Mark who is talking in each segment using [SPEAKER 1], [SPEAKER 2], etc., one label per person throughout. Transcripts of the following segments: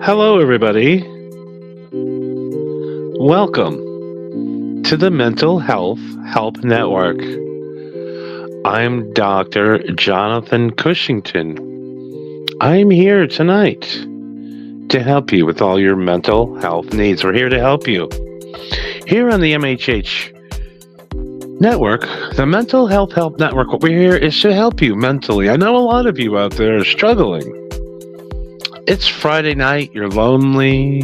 [SPEAKER 1] Hello, everybody. Welcome to the Mental Health Help Network. I'm Dr. Jonathan Cushington. I'm here tonight to help you with all your mental health needs. We're here to help you. Here on the MHH Network, the Mental Health Help Network, what we're here is to help you mentally. I know a lot of you out there are struggling. It's Friday night, you're lonely,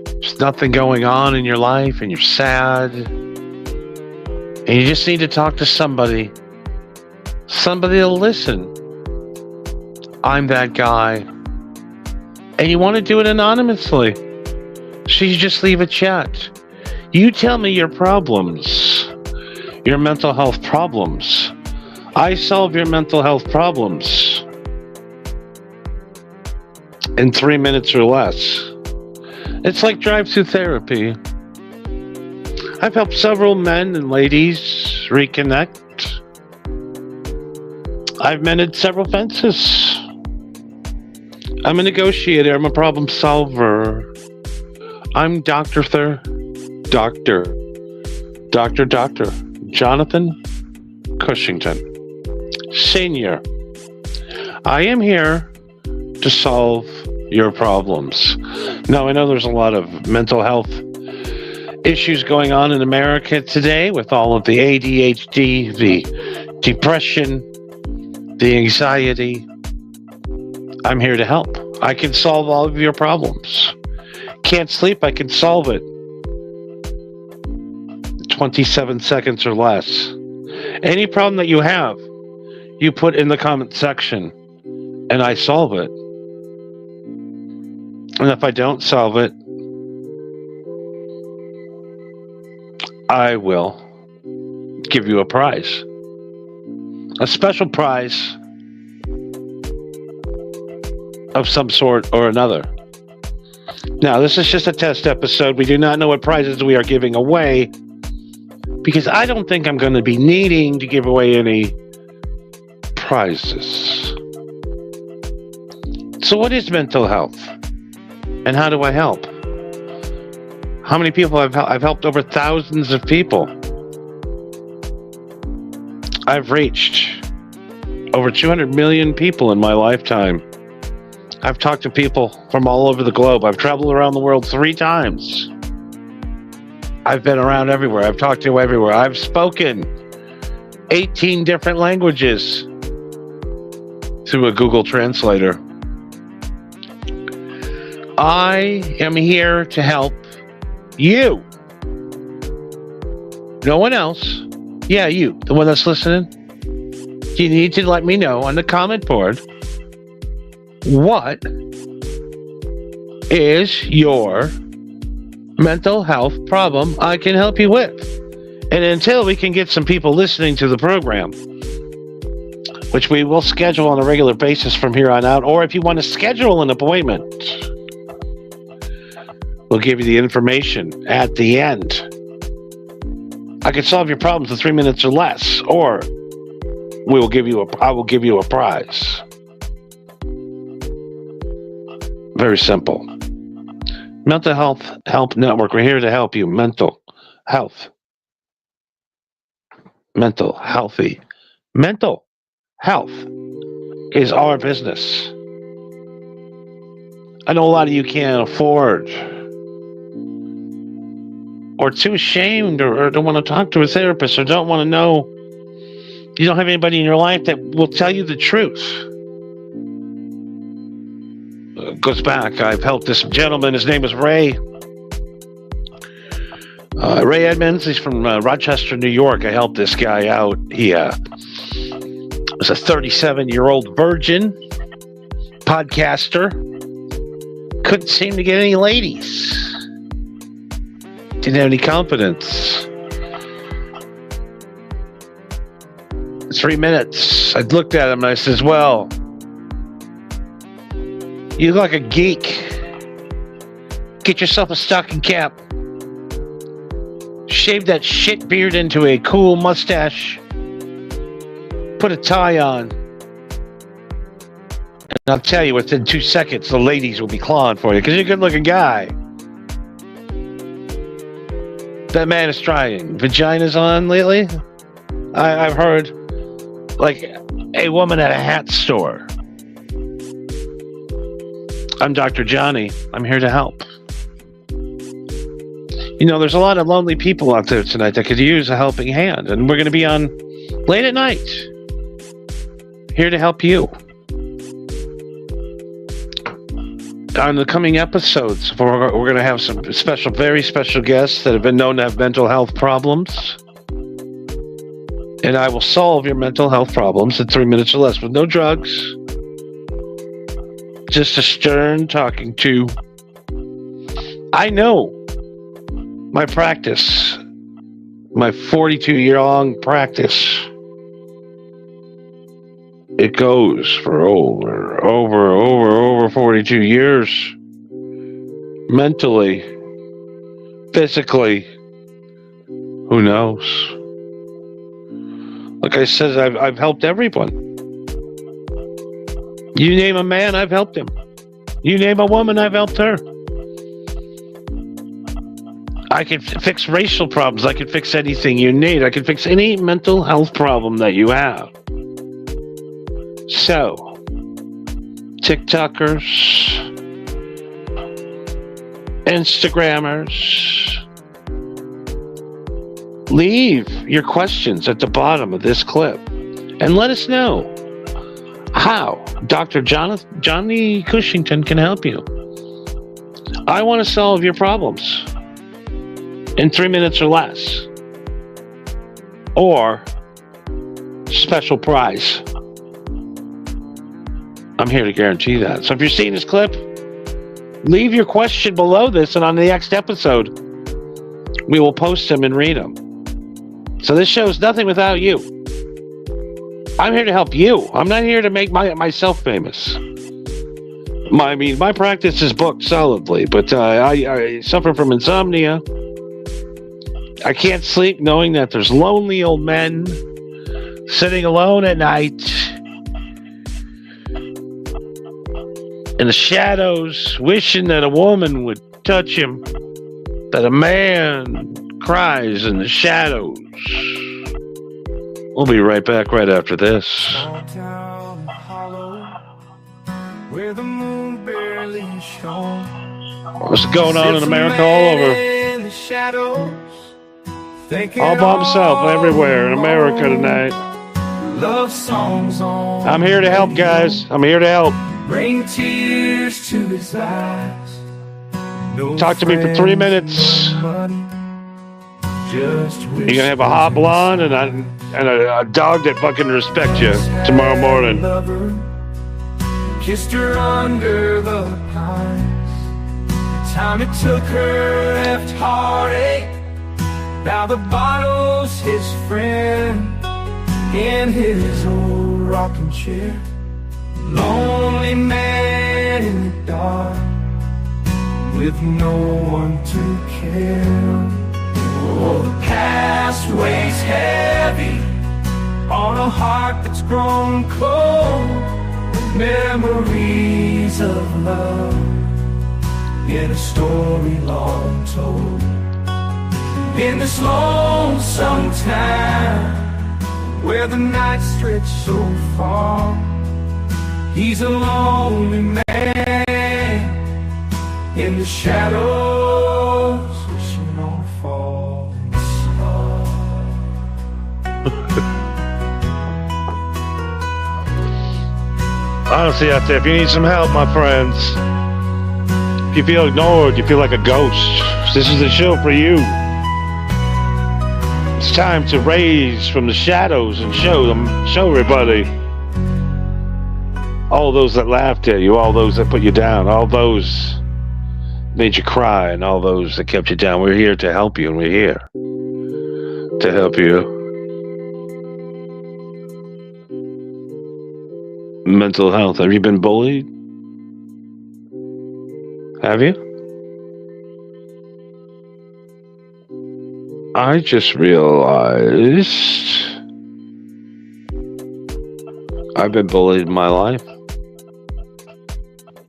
[SPEAKER 1] there's nothing going on in your life, and you're sad, and you just need to talk to somebody to listen. I'm that guy. And you want to do it anonymously, so you just leave a chat. You tell me your problems, your mental health problems. I solve your mental health problems in 3 minutes or less. It's like drive-through therapy. I've helped several men and ladies reconnect. I've mended several fences. I'm a negotiator. I'm a problem solver. I'm Dr. Jonathan Cushington, Senior. I am here to solve your problems. Now, I know there's a lot of mental health issues going on in America today with all of the ADHD, the depression, the anxiety. I'm here to help. I can solve all of your problems. Can't sleep, I can solve it. 27 seconds or less. Any problem that you have, you put in the comment section and I solve it. And if I don't solve it, I will give you a prize. A special prize of some sort or another. Now, this is just a test episode. We do not know what prizes we are giving away because I don't think I'm going to be needing to give away any prizes. So what is mental health? And how do I help? How many people I've helped? Over thousands of people. I've reached over 200 million people in my lifetime. I've talked to people from all over the globe. I've traveled around the world 3 times. I've been around everywhere. I've talked to everywhere. I've spoken 18 different languages through a Google Translator. I am here to help you. No one else. Yeah, you, the one that's listening. You need to let me know on the comment board what is your mental health problem I can help you with. And until we can get some people listening to the program, which we will schedule on a regular basis from here on out, or if you want to schedule an appointment, we'll give you the information at the end. I can solve your problems in 3 minutes or less, or I will give you a prize. Very simple. Mental Health Help Network. We're here to help you. Mental health. Mental healthy. Mental health is our business. I know a lot of you can't afford or too ashamed or don't want to talk to a therapist or don't want to know. You don't have anybody in your life that will tell you the truth. Goes back. I've helped this gentleman. His name is Ray. Ray Edmonds. He's from Rochester, New York. I helped this guy out. He was a 37-year-old virgin podcaster. Couldn't seem to get any ladies. Didn't have any confidence. 3 minutes. I looked at him and I says, well, you look like a geek. Get yourself a stocking cap. Shave that shit beard into a cool mustache. Put a tie on. And I'll tell you, within 2 seconds, the ladies will be clawing for you because you're a good-looking guy. That man is trying. Vaginas on lately? I've heard, like a woman at a hat store. I'm Dr. Johnny. I'm here to help. You know, there's a lot of lonely people out there tonight that could use a helping hand. And we're going to be on late at night. Here to help you. On the coming episodes, we're going to have some very special guests that have been known to have mental health problems. And I will solve your mental health problems in 3 minutes or less with no drugs. Just a stern talking to. I know my practice, my 42-year-long practice, it goes for over 42 years. Mentally, physically, Who knows? Like I said, I've helped everyone. You name a man, I've helped him. You name a woman, I've helped her. I can fix racial problems. I can fix anything you need. I can fix any mental health problem that you have. So, TikTokers, Instagrammers, leave your questions at the bottom of this clip and let us know how Dr. Johnny Cushington can help you. I want to solve your problems in 3 minutes or less. Or special prize. I'm here to guarantee that. So if you're seeing this clip, leave your question below this, and on the next episode, we will post them and read them. So this show is nothing without you. I'm here to help you. I'm not here to make myself famous. My practice is booked solidly, but I suffer from insomnia. I can't sleep knowing that there's lonely old men sitting alone at night in the shadows, wishing that a woman would touch him, that a man cries in the shadows. We'll be right back right after this.
[SPEAKER 2] Down hollow, where the moon barely shone.
[SPEAKER 1] What's going on in America all over?
[SPEAKER 2] In the shadows,
[SPEAKER 1] all by himself everywhere in America tonight.
[SPEAKER 2] Love songs on.
[SPEAKER 1] I'm here to help, guys. I'm here to help.
[SPEAKER 2] Bring tears to his eyes. No
[SPEAKER 1] Talk to me for 3 minutes. You're gonna have a hot blonde and a dog that fucking respects you tomorrow morning.
[SPEAKER 2] Kissed her under the pines. The time it took her left heartache. Now the bottle's his friend in his old rocking chair. Lonely man in the dark with no one to care. Oh, the past weighs heavy on a heart that's grown cold. Memories of love in a story long told. In this lonesome town where the night stretched so far, he's a lonely man in the shadows, wishing on a falling star.
[SPEAKER 1] Honestly, out there, if you need some help, my friends, if you feel ignored, you feel like a ghost, this is the show for you. It's time to raise from the shadows and show everybody. All those that laughed at you, all those that put you down, all those made you cry, and all those that kept you down. We're here to help you, and we're here to help you. Mental health. Have you been bullied? Have you? I just realized I've been bullied in my life.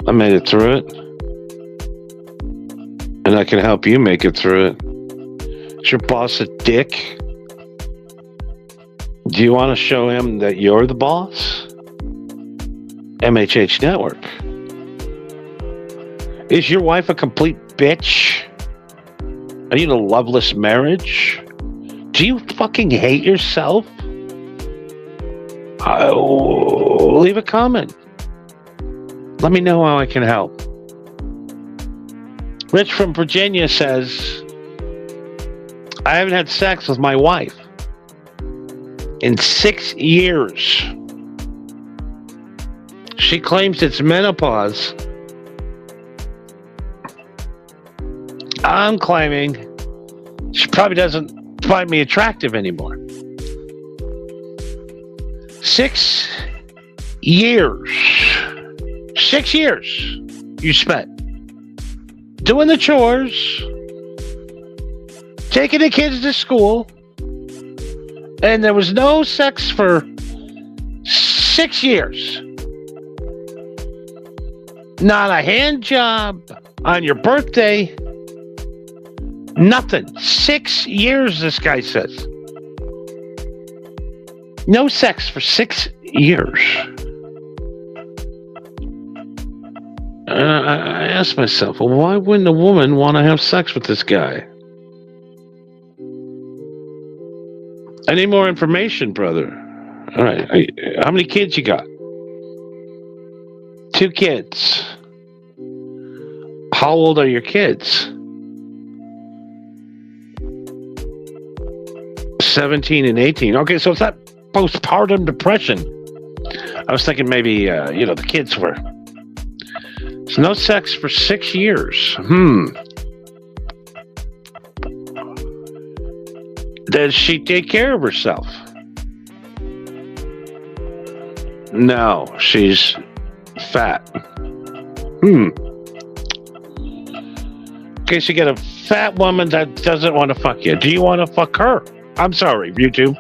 [SPEAKER 1] I made it through it. And I can help you make it through it. Is your boss a dick? Do you want to show him that you're the boss? MHH Network. Is your wife a complete bitch? Are you in a loveless marriage? Do you fucking hate yourself? Leave a comment. Let me know how I can help. Rich from Virginia says, I haven't had sex with my wife in 6 years. She claims it's menopause. I'm claiming she probably doesn't find me attractive anymore. 6 years. 6 years you spent doing the chores, taking the kids to school, and there was no sex for 6 years. Not a hand job on your birthday. Nothing. 6 years, this guy says. No sex for 6 years. I asked myself, well, why wouldn't a woman want to have sex with this guy? I need more information, brother. All right. How many kids you got? 2 kids. How old are your kids? 17 and 18. Okay, so it's not postpartum depression. I was thinking maybe, the kids were. So no sex for 6 years. Does she take care of herself? No, she's fat. Okay, so you get a fat woman that doesn't want to fuck you. Do you want to fuck her? I'm sorry, YouTube.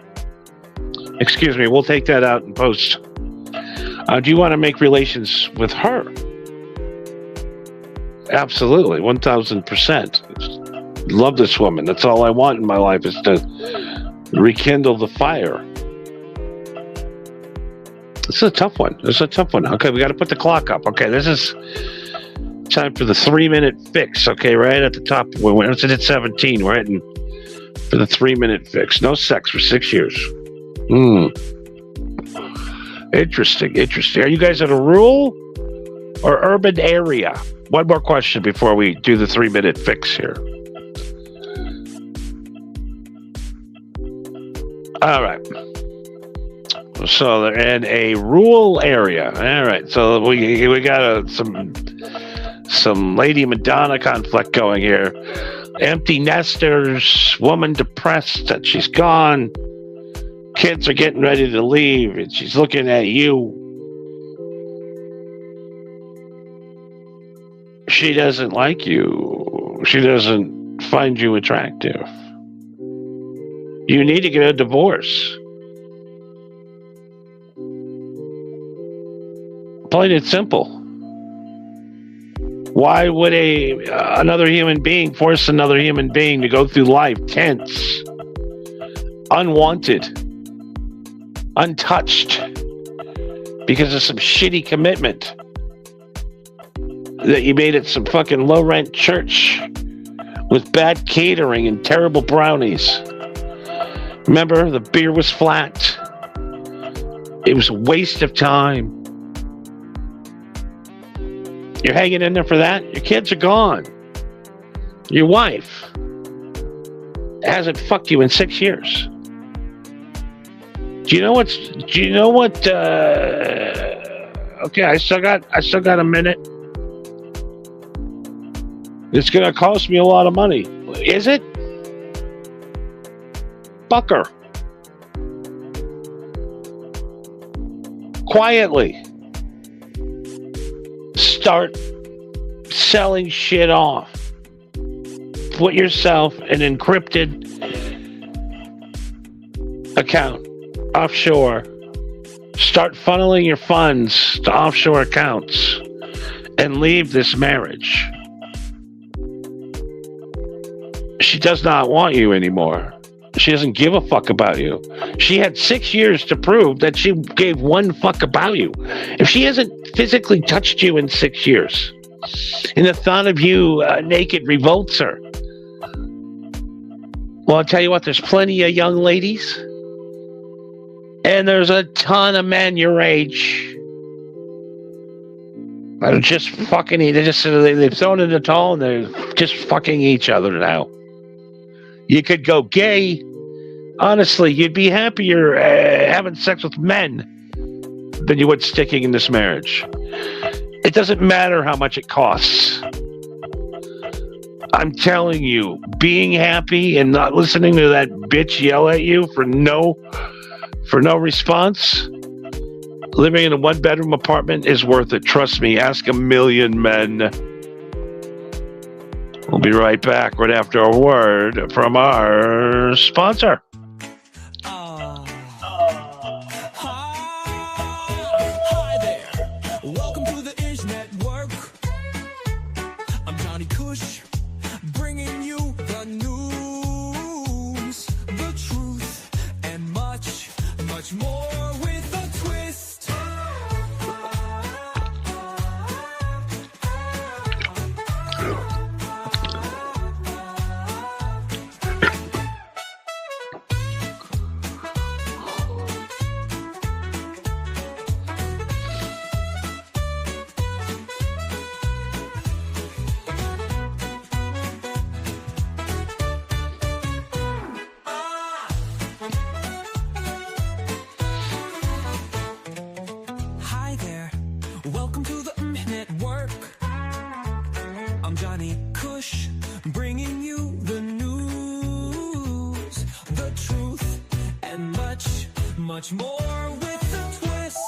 [SPEAKER 1] Excuse me, we'll take that out in post. Do you want to make relations with her? Absolutely, 1,000%. Love this woman. That's all I want in my life, is to rekindle the fire. This is a tough one. Okay, we got to put the clock up. Okay, this is time for the 3-minute fix. Okay, right at the top. We're at 17. We're heading for the 3-minute fix. No sex for 6 years. Interesting. Are you guys in a rural or urban area? One more question before we do the 3-minute fix here. All right. So they're in a rural area. All right. So we got some Lady Madonna conflict going here. Empty nesters, woman depressed that she's gone. Kids are getting ready to leave, and she's looking at you. She doesn't like you. She doesn't find you attractive. You need to get a divorce. Plain and simple. Why would another human being force another human being to go through life tense, unwanted, untouched, because of some shitty commitment that you made at some fucking low-rent church with bad catering and terrible brownies? Remember, the beer was flat. It was a waste of time. You're hanging in there for that? Your kids are gone. Your wife hasn't fucked you in 6 years. Do you know what? Okay, I still got a minute. It's gonna cost me a lot of money. Is it? Fuck her. Quietly. Start selling shit off. Put yourself in an encrypted account offshore. Start funneling your funds to offshore accounts and leave this marriage. She does not want you anymore. She doesn't give a fuck about you. She had 6 years to prove that she gave one fuck about you. If she hasn't physically touched you in 6 years, and the thought of you naked revolts her, well, I'll tell you what, there's plenty of young ladies, and there's a ton of men your age that are just fucking, they've thrown in the towel and they're just fucking each other now. You could go gay. Honestly, you'd be happier having sex with men than you would sticking in this marriage. It doesn't matter how much it costs. I'm telling you, being happy and not listening to that bitch yell at you for no response, living in a 1-bedroom apartment is worth it. Trust me, ask a million men. We'll be right back right after a word from our sponsor.
[SPEAKER 2] Hi there. Welcome to the MHH Network. I'm Johnny Cush, bringing you the news, the truth, and much, much more with a twist. Hi there, welcome to the MHH Network. I'm Johnny Cush, bringing you the news, the truth, and much, much more with a twist.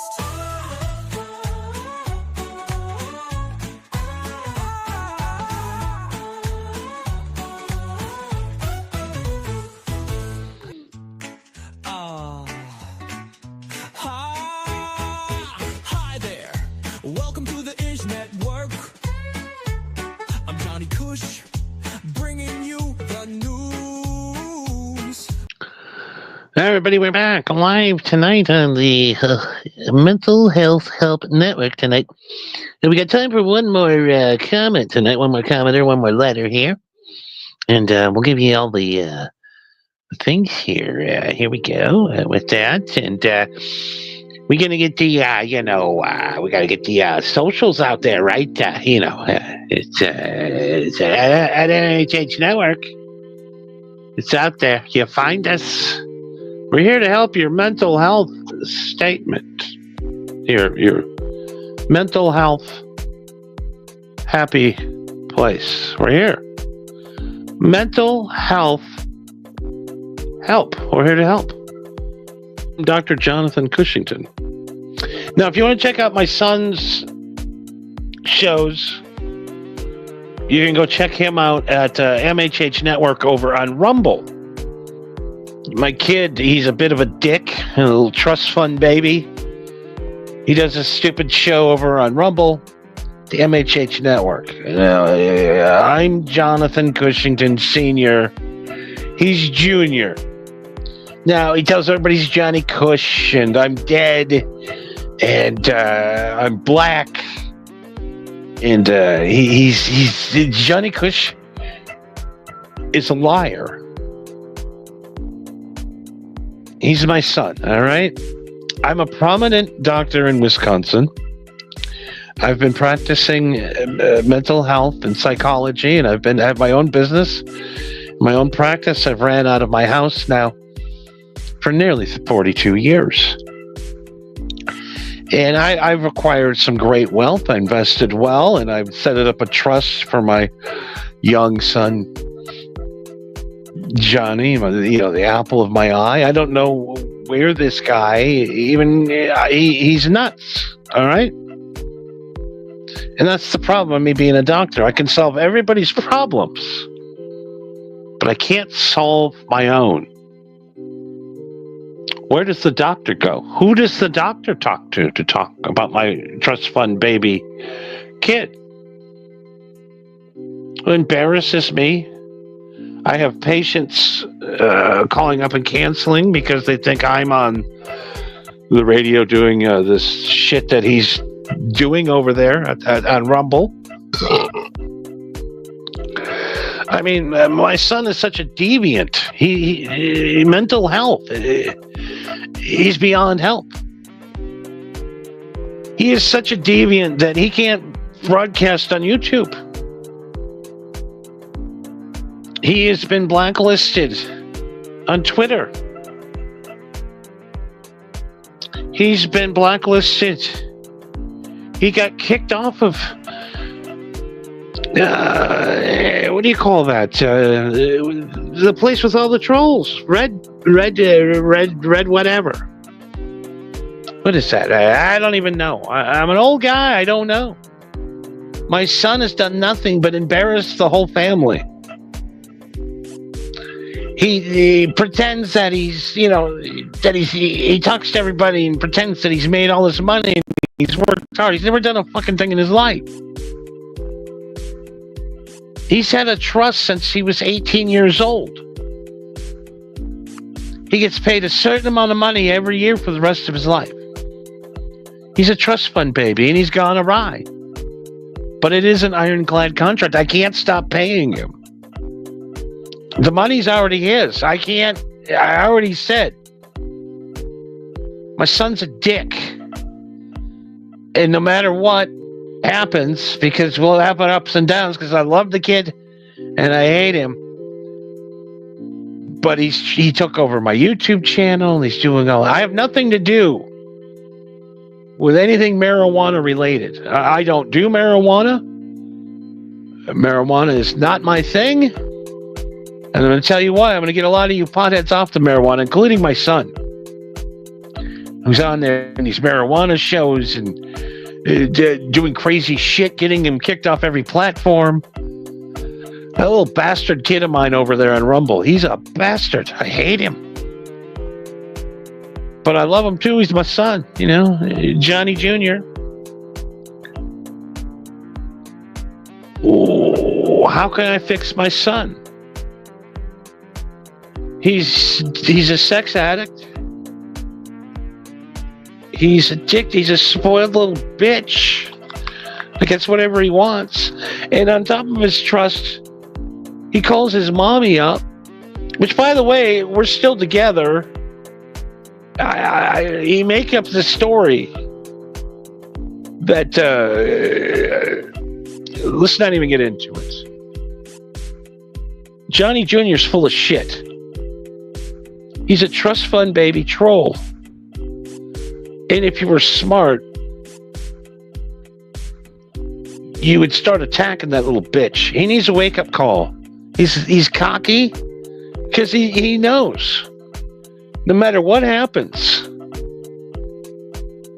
[SPEAKER 2] Hi there. Welcome to the MHH Network. I'm Johnny Cush, bringing you the news.
[SPEAKER 1] Everybody, we're back live tonight on the Mental Health Help Network tonight. And we got time for one more comment tonight, one more commenter, one more letter here. And we'll give you all the things here. Here we go with that. And we're going to get the, we got to get the socials out there, right? It's at MHH Network. It's out there. You find us. We're here to help your mental health statement. Your mental health happy place. We're here. Mental health help. We're here to help. I'm Dr. Jonathan Cushington. Now, if you want to check out my son's shows, you can go check him out at MHH Network over on Rumble. My kid, he's a bit of a dick, a little trust fund baby. He does a stupid show over on Rumble, the MHH Network. I'm Jonathan Cushington Sr. He's Junior. Now, he tells everybody he's Johnny Cush, and I'm dead, and I'm black, and he's Johnny Cush is a liar. He's my son, all right? I'm a prominent doctor in Wisconsin. I've been practicing mental health and psychology, and I have my own business, my own practice. I've ran out of my house now for nearly 42 years. And I've acquired some great wealth. I invested well, and I've set up a trust for my young son, Johnny, the apple of my eye. I don't know where this guy, he's nuts, all right? And that's the problem of me being a doctor. I can solve everybody's problems, but I can't solve my own. Where does the doctor go? Who does the doctor talk to talk about my trust fund baby kid? Who embarrasses me? I have patients calling up and canceling because they think I'm on the radio doing this shit that he's doing over there on Rumble. I mean, my son is such a deviant. He mental health. He's beyond help. He is such a deviant that he can't broadcast on YouTube. He has been blacklisted on Twitter. He's been blacklisted. He got kicked off of what do you call that? The place with all the trolls. Red, whatever. What is that? I don't even know. I'm an old guy. I don't know. My son has done nothing but embarrass the whole family. He pretends that he talks to everybody and pretends that he's made all this money and he's worked hard. He's never done a fucking thing in his life. He's had a trust since he was 18 years old. He gets paid a certain amount of money every year for the rest of his life. He's a trust fund baby, and he's gone awry. But it is an ironclad contract. I can't stop paying him. The money's already his. I already said. My son's a dick. And no matter what happens, because we'll have ups and downs, because I love the kid and I hate him. But he took over my YouTube channel. He's doing all. I have nothing to do with anything marijuana related. I don't do marijuana. Marijuana is not my thing. And I'm going to tell you why. I'm going to get a lot of you potheads off the marijuana, including my son, who's on there in these marijuana shows and doing crazy shit, getting him kicked off every platform. That little bastard kid of mine over there on Rumble, he's a bastard. I hate him. But I love him too. He's my son, Johnny Jr. Ooh, how can I fix my son? He's a sex addict. He's addicted. He's a spoiled little bitch. He gets whatever he wants. And on top of his trust, he calls his mommy up, which, by the way, we're still together. He makes up the story that, let's not even get into it. Johnny Jr.'s full of shit. He's a trust fund baby troll. And if you were smart, you would start attacking that little bitch. He needs a wake-up call. He's cocky because he knows no matter what happens,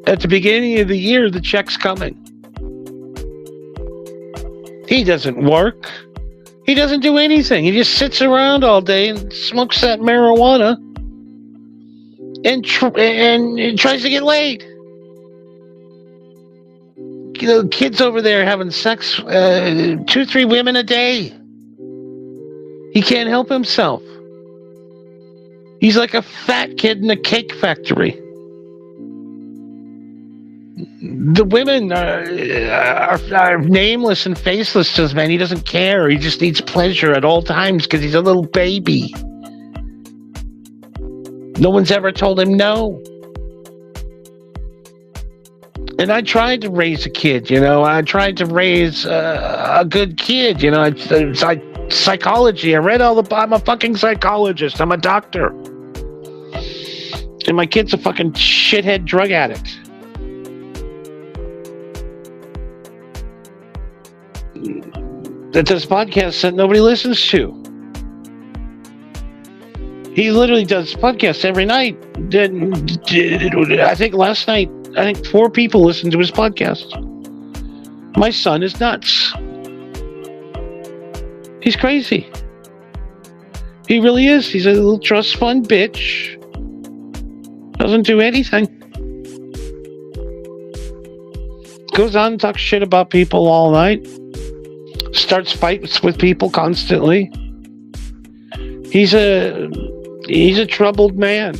[SPEAKER 1] at the beginning of the year, the check's coming. He doesn't work. He doesn't do anything. He just sits around all day and smokes that marijuana and tries to get laid. Kids over there having sex, 2-3 women a day. He can't help himself. He's like a fat kid in a cake factory. The women are nameless and faceless to this man. He doesn't care. He just needs pleasure at all times because he's a little baby. No one's ever told him no. And I tried to raise a kid, I tried to raise a good kid, psychology. I read I'm a fucking psychologist. I'm a doctor. And my kid's a fucking shithead drug addict. That this podcast that nobody listens to. He literally does podcasts every night. I think last night, 4 people listened to his podcast. My son is nuts. He's crazy. He really is. He's a little trust fund bitch. Doesn't do anything. Goes on and talks shit about people all night. Starts fights with people constantly. He's a troubled man.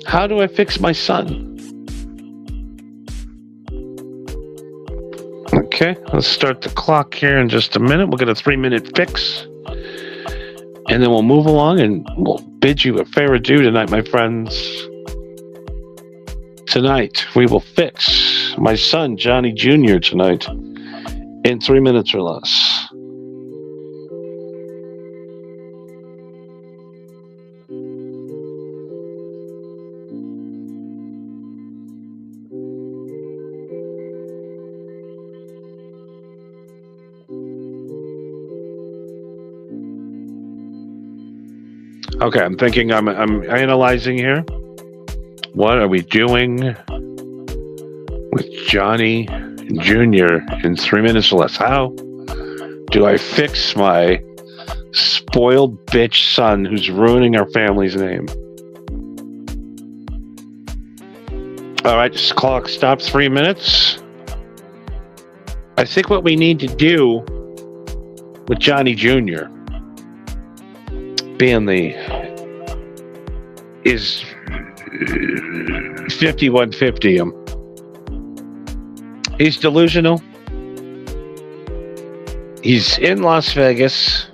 [SPEAKER 1] How do I fix my son? Okay, let's start the clock here in just a minute. We'll get a 3-minute fix. And then we'll move along and we'll bid you a fair adieu tonight, my friends. Tonight, we will fix my son, Johnny Jr., tonight in 3 minutes or less. Okay, I'm thinking, I'm analyzing here. What are we doing with Johnny Jr. in 3 minutes or less. How do I fix my spoiled bitch son who's ruining our family's name? All right, this clock stops 3 minutes. I think what we need to do with Johnny Jr. being is 5150 him. He's delusional. He's in Las Vegas.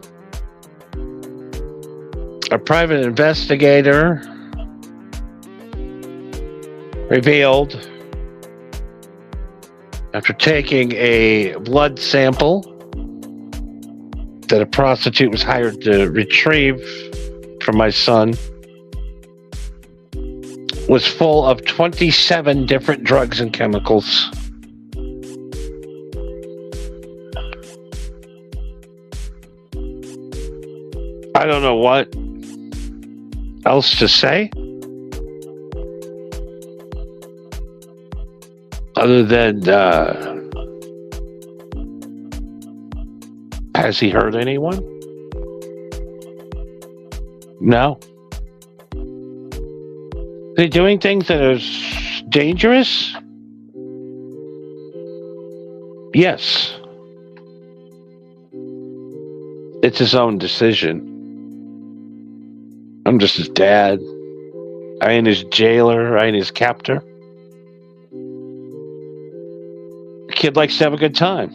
[SPEAKER 1] A private investigator revealed, after taking a blood sample that a prostitute was hired to retrieve from my son, was full of 27 different drugs and chemicals. I don't know what else to say other than, has he hurt anyone? No. Is he doing things that are dangerous? Yes. It's his own decision. I'm just his dad. I ain't his jailer. I ain't his captor. The kid likes to have a good time.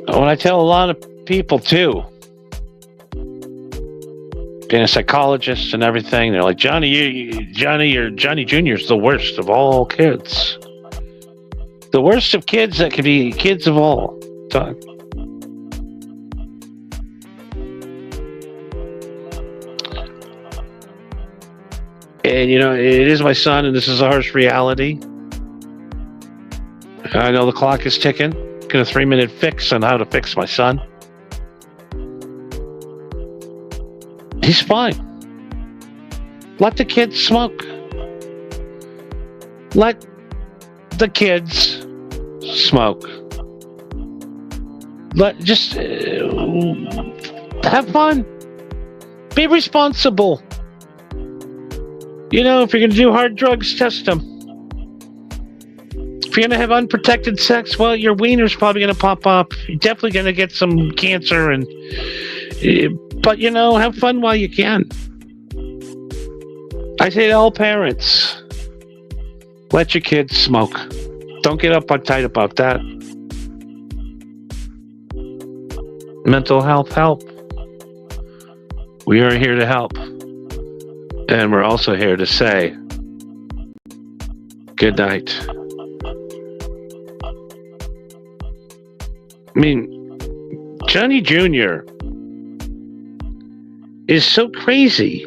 [SPEAKER 1] When I tell a lot of people too, being a psychologist and everything, they're like, Johnny Jr. is the worst of all kids. The worst of kids that could be kids of all time. And, it is my son, and this is a harsh reality. I know the clock is ticking. Get a 3-minute fix on how to fix my son. He's fine. Let the kids smoke. Let the kids smoke. Just have fun. Be responsible. If you're going to do hard drugs, test them. If you're going to have unprotected sex, well, your wiener's probably going to pop up. You're definitely going to get some cancer. But, have fun while you can. I say to all parents, let your kids smoke. Don't get uptight about that. Mental health help. We are here to help. And we're also here to say good night. I mean, Johnny Jr. is so crazy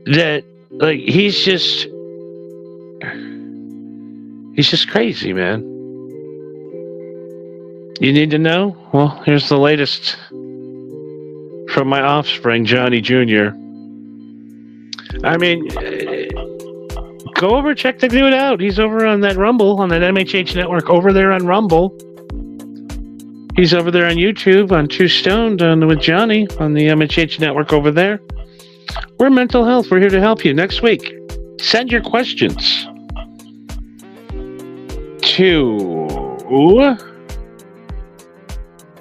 [SPEAKER 1] that, he's just crazy, man. You need to know? Well, here's the latest from my offspring, Johnny Jr. I mean, go over, check the dude out. He's over on that Rumble, on that MHH Network, over there on Rumble. He's over there on YouTube, on Two Stoned, with Johnny, on the MHH Network over there. We're Mental Health. We're here to help you. Next week, send your questions to...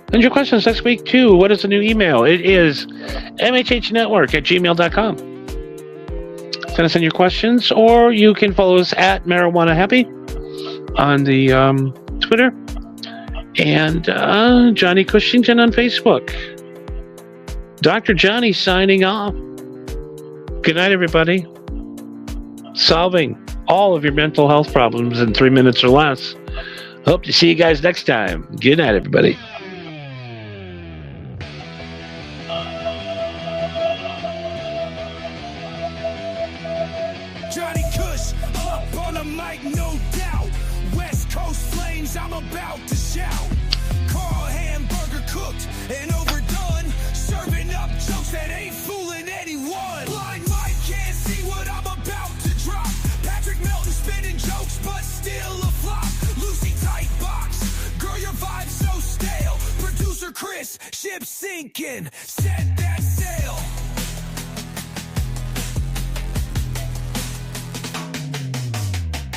[SPEAKER 1] Send your questions next week to, what is the new email? It is mhhnetwork@gmail.com. Send your questions, or you can follow us at Marijuana Happy on the Twitter, and Johnny Cushington on Facebook. Dr. Johnny signing off. Good night, everybody. Solving all of your mental health problems in 3 minutes or less. Hope to see you guys next time. Good night, everybody.
[SPEAKER 2] Johnny Cush, up on the mic, no doubt. West Coast flames, I'm about to shout. Carl hamburger cooked and overdone, serving up jokes that ain't fooling anyone. Blind Mike can't see what I'm about to drop. ship sinking. Set that sail.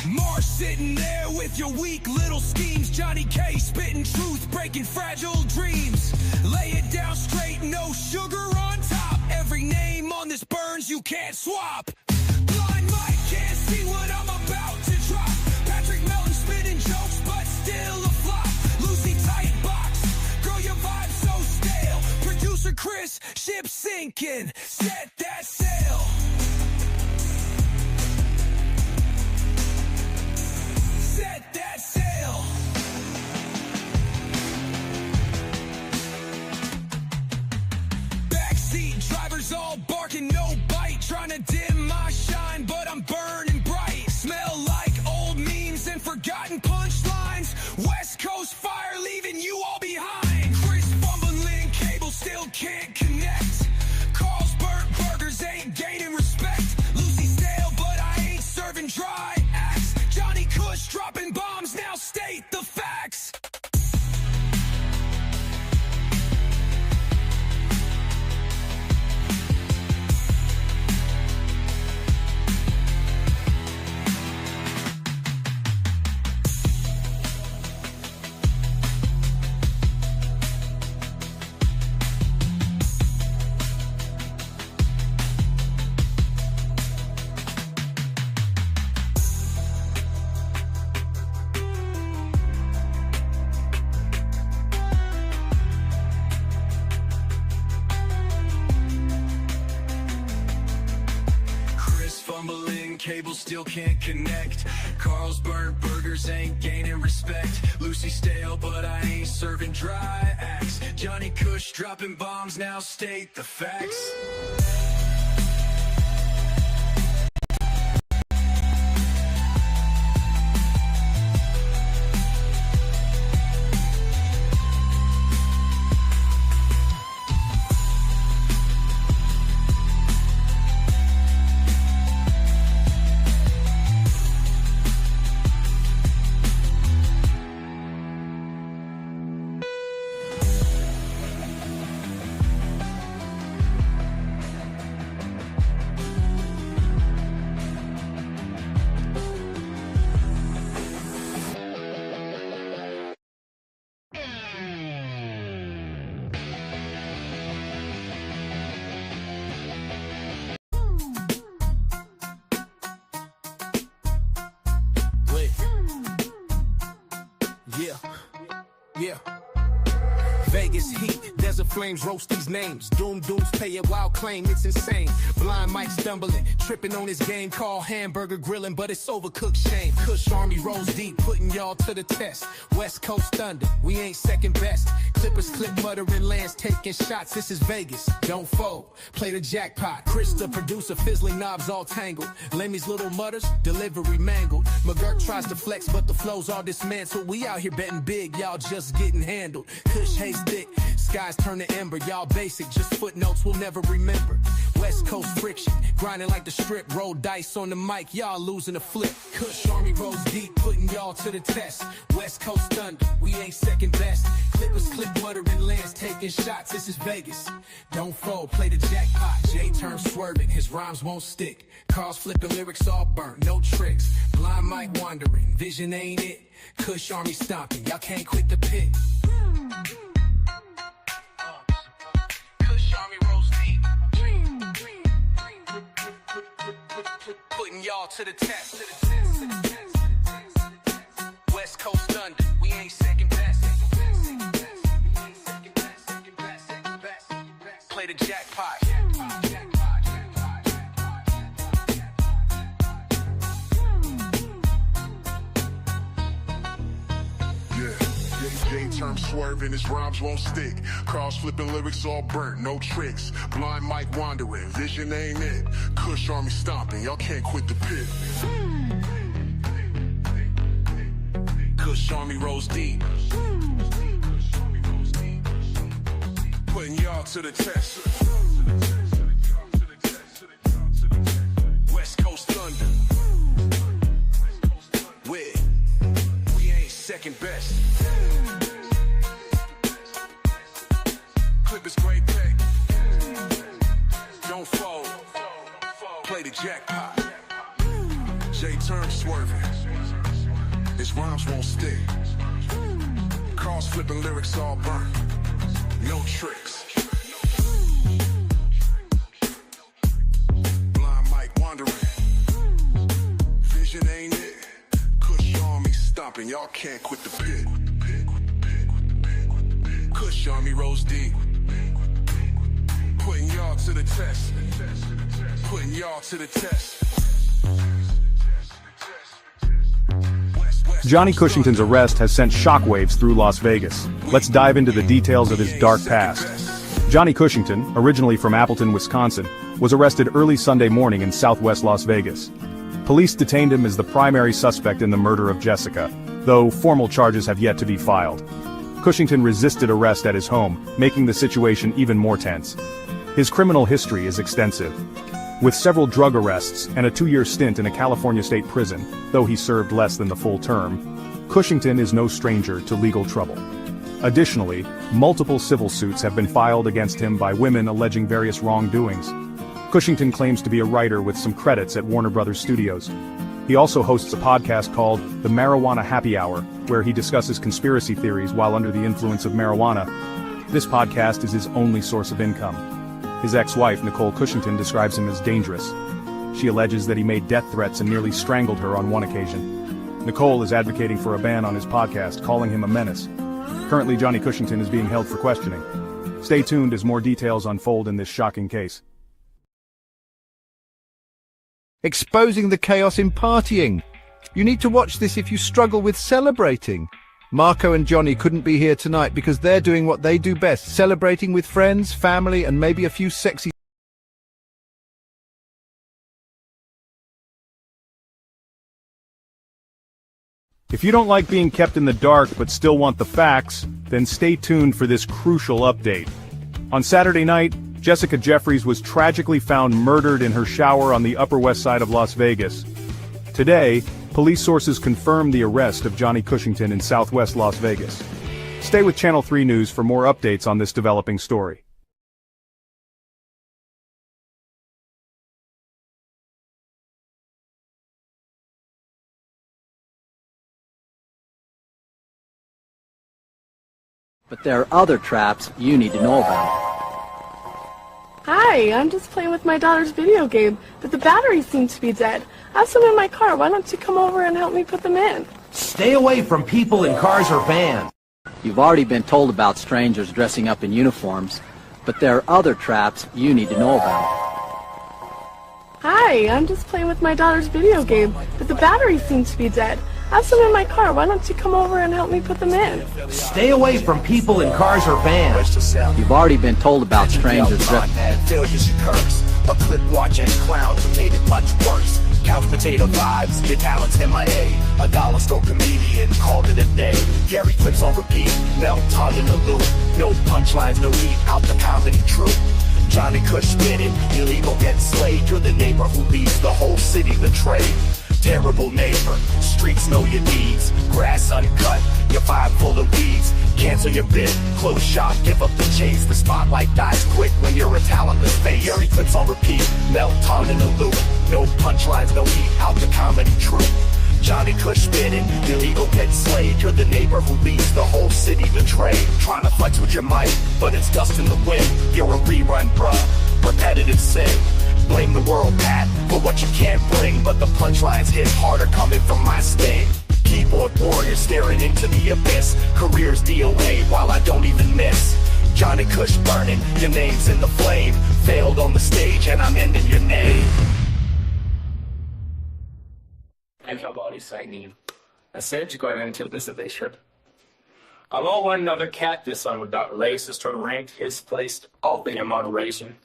[SPEAKER 2] Marsh sitting there with your weak little schemes. Johnny K spitting truth, breaking fragile dreams. Lay it down straight, no sugar on top. Every name on this burns, you can't swap. Blind Mike can't see what I'm about to drop. Patrick Melton spitting jokes, but still a flop. Lucy tight box, girl your vibe so stale. Producer Chris, ship sinking, set that sail. Set that sail. Backseat drivers all barking, no bite. Trying to dim my shine, but I'm burning bright. Smell like old memes and forgotten punchlines. West Coast fire leaving you all behind. Chris fumbling cable still can't connect. Carl's burnt burgers ain't gaining respect. Lucy stale, but I ain't serving dry. Johnny Cush dropping bombs, now state the facts. Cable still can't connect. Carl's burnt burgers ain't gaining respect. Lucy stale, but I ain't serving dry acts. Johnny Cush dropping bombs, now state the facts. Yeah. Vegas heat, desert flames roast these names. Doom dooms pay a wild claim, it's insane. Blind Mike stumbling, tripping on his game called hamburger grilling, but it's overcooked shame. Kush Army rolls deep, putting y'all to the test. West Coast thunder, we ain't second best. Clippers clip muttering lands, taking shots. This is Vegas, don't fold, play the jackpot. Chris the producer, fizzling knobs all tangled. Lemmy's little mutters, delivery mangled. McGurk tries to flex, but the flow's all dismantled. We out here betting big, y'all just getting handled. Kush haze thick, skies turn to ember. Y'all basic, just footnotes we'll never remember. West Coast friction, grinding like the strip. Roll dice on the mic, y'all losing a flip. Kush Army rolls deep, putting y'all to the test. West Coast thunder, we ain't second best. Clippers clip muttering lands, taking shots. This is Vegas, don't fold, play the jackpot. J turns swerving, his rhymes won't stick. Carl's flipping lyrics all burnt, no tricks. Blind Mike wandering, vision ain't it. Kush Army stomping, y'all can't quit the pit. Kush Army rolls deep, putting y'all to the test. West Coast thunder, we ain't second best. Play the jackpot.
[SPEAKER 3] J term swerving, his rhymes won't stick. Carl's flipping lyrics all burnt, no tricks. Blind Mike wandering, vision ain't it. Kush Army stomping, y'all can't quit the pit. Kush Army rolls deep, putting y'all to the test. West Coast thunder, we ain't second best. His rhymes won't stick. Cars flipping, lyrics all burnt. No tricks. Blind Mike wandering. Vision ain't it. Kush Army stomping. Y'all can't quit the pit. Kush Army rose deep. Putting y'all to the test. Putting y'all to the test.
[SPEAKER 4] Johnny Cushington's arrest has sent shockwaves through Las Vegas. Let's dive into the details of his dark past. Johnny Cushington, originally from Appleton, Wisconsin, was arrested early Sunday morning in southwest Las Vegas. Police detained him as the primary suspect in the murder of Jessica, though formal charges have yet to be filed. Cushington resisted arrest at his home, making the situation even more tense. His criminal history is extensive, with several drug arrests and a 2-year stint in a California state prison, though he served less than the full term. Cushington is no stranger to legal trouble. Additionally, multiple civil suits have been filed against him by women alleging various wrongdoings. Cushington claims to be a writer with some credits at Warner Brothers Studios. He also hosts a podcast called The Marijuana Happy Hour, where he discusses conspiracy theories while under the influence of marijuana. This podcast is his only source of income. His ex-wife, Nicole Cushington, describes him as dangerous. She alleges that he made death threats and nearly strangled her on one occasion. Nicole is advocating for a ban on his podcast, calling him a menace. Currently, Johnny Cushington is being held for questioning. Stay tuned as more details unfold in this shocking case.
[SPEAKER 5] Exposing the chaos in partying. You need to watch this if you struggle with celebrating. Marco and Johnny couldn't be here tonight because they're doing what they do best, celebrating with friends, family, and maybe a few sexy...
[SPEAKER 4] If you don't like being kept in the dark but still want the facts, then stay tuned for this crucial update. On Saturday night, Jessica Jeffries was tragically found murdered in her shower on the Upper West Side of Las Vegas. Today, police sources confirmed the arrest of Johnny Cushington in southwest Las Vegas. Stay with Channel 3 News for more updates on this developing story.
[SPEAKER 6] But there are other traps you need to know about.
[SPEAKER 7] Hi, I'm just playing with my daughter's video game, but the batteries seem to be dead. I have some in my car. Why don't you come over and help me put them in?
[SPEAKER 8] Stay away from people in cars or vans.
[SPEAKER 6] You've already been told about strangers dressing up in uniforms, but there are other traps you need to know about.
[SPEAKER 7] Hi, I'm just playing with my daughter's video game, but the batteries seem to be dead. I have some in my car. Why don't you come over and help me put them in?
[SPEAKER 8] Stay away from people in cars or vans.
[SPEAKER 6] You've already been told about strangers dressing.
[SPEAKER 9] Failures and curse. A clip watching clowns who made it much worse. Couch potato vibes, your talent's MIA. A dollar store comedian called it a day. Gary clips on repeat, melt tongue in the loop. No punchlines, no heat, out the comedy troupe. Johnny Cush spinning, illegal get slayed. You're the neighbor who leads the whole city betrayed. Terrible neighbor, streets know your deeds. Grass uncut, your vibe full of weeds. Cancel your bid, close shop, give up the chase. The spotlight dies quick when you're a talentless face. Your clips on repeat, melt tongue in the loop. No punchlines, no heat, out the comedy troupe. Johnny Cush spinning, illegal get slayed. You're the neighbor who leads the whole city betrayed. Trying to flex with your mic, but it's dust in the wind. You're a rerun, bruh, repetitive sin. Blame the world, Pat, for what you can't bring. But the punchlines hit harder coming from my sting. Keyboard warrior staring into the abyss. Careers DOA while I don't even miss. Johnny Cush burning, your name's in the flame. Failed on the stage and I'm ending your name.
[SPEAKER 10] Everybody's saying, I said you're going into this edition. Along one another cat this one without laces to rank his place open in moderation.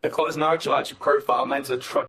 [SPEAKER 10] Because now George profile meant to truck